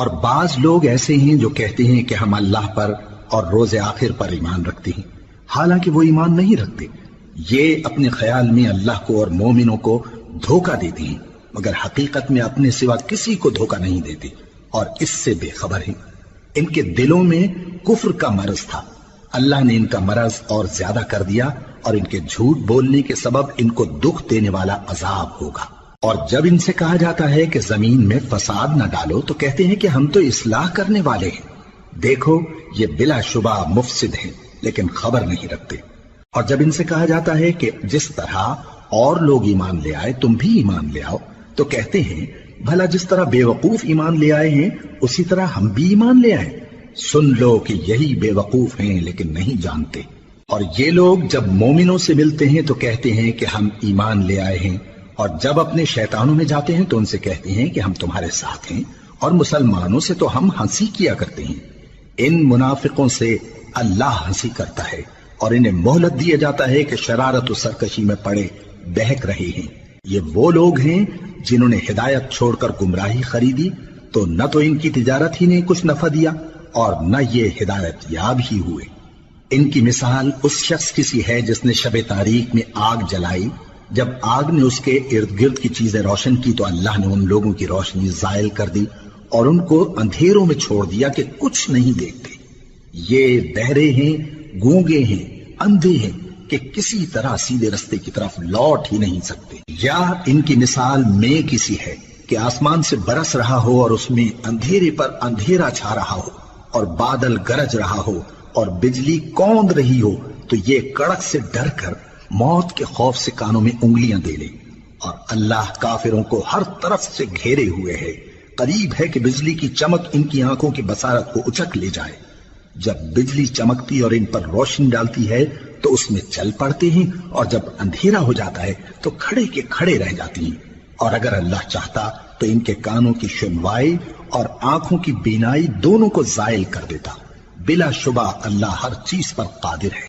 اور بعض لوگ ایسے ہیں جو کہتے ہیں کہ ہم اللہ پر اور روز آخر پر ایمان رکھتے ہیں، حالانکہ وہ ایمان نہیں رکھتے۔ یہ اپنے خیال میں اللہ کو اور مومنوں کو دھوکہ دیتے ہیں، مگر حقیقت میں اپنے سوا کسی کو دھوکہ نہیں دیتے اور اس سے بے خبر ہیں۔ ان کے دلوں میں کفر کا مرض تھا، اللہ نے ان کا مرض اور زیادہ کر دیا، اور ان کے جھوٹ بولنے کے سبب ان کو دکھ دینے والا عذاب ہوگا۔ اور جب ان سے کہا جاتا ہے کہ زمین میں فساد نہ ڈالو تو کہتے ہیں کہ ہم تو اصلاح کرنے والے ہیں۔ دیکھو یہ بلا شبہ مفسد ہیں لیکن خبر نہیں رکھتے۔ اور جب ان سے کہا جاتا ہے کہ جس طرح اور لوگ ایمان لے آئے تم بھی ایمان لے آؤ تو کہتے ہیں بھلا جس طرح بے وقوف ایمان لے آئے ہیں اسی طرح ہم بھی ایمان لے آئے۔ سن لو کہ یہی بے وقوف ہیں لیکن نہیں جانتے۔ اور یہ لوگ جب مومنوں سے ملتے ہیں تو کہتے ہیں کہ ہم ایمان لے آئے ہیں، اور جب اپنے شیطانوں میں جاتے ہیں تو ان سے کہتے ہیں کہ ہم تمہارے ساتھ ہیں، اور مسلمانوں سے تو ہم ہنسی کیا کرتے ہیں۔ ان منافقوں سے اللہ ہنسی کرتا ہے اور انہیں مہلت دیا جاتا ہے کہ شرارت و سرکشی میں پڑے بہک رہے ہیں۔ یہ وہ لوگ ہیں جنہوں نے ہدایت چھوڑ کر گمراہی خریدی، تو نہ تو ان کی تجارت ہی نے کچھ نفع دیا اور نہ یہ ہدایت یاب ہی ہوئے۔ ان کی مثال اس شخص کی سی ہے جس نے شب تاریک میں آگ جلائی، جب آگ نے اس کے ارد گرد کی چیزیں روشن کی تو اللہ نے ان لوگوں کی روشنی زائل کر دی اور ان کو اندھیروں میں چھوڑ دیا کہ کچھ نہیں دیکھتے۔ یہ بہرے ہیں، گونگے ہیں، اندھے ہیں کہ کسی طرح سیدھے رستے کی طرف لوٹ ہی نہیں سکتے۔ یا ان کی مثال میں کسی ہے کہ آسمان سے برس رہا ہو اور اس میں اندھیرے پر اندھیرا چھا رہا ہو اور بادل گرج رہا ہو اور بجلی کوند رہی ہو، تو یہ کڑک سے ڈر کر موت کے خوف سے کانوں میں انگلیاں دے لے۔ اور اللہ کافروں کو ہر طرف سے گھیرے ہوئے ہے، قریب ہے کہ بجلی کی چمک ان کی آنکھوں کی بصارت کو اچک لے جائے۔ جب بجلی چمکتی اور ان پر روشنی ڈالتی ہے تو اس میں چل پڑتے ہیں، اور جب اندھیرا ہو جاتا ہے تو کھڑے کے کھڑے رہ جاتی ہیں۔ اور اگر اللہ چاہتا تو ان کے کانوں کی سنوائی اور آنکھوں کی بینائی دونوں کو زائل کر دیتا۔ بلا شبہ اللہ ہر چیز پر قادر ہے۔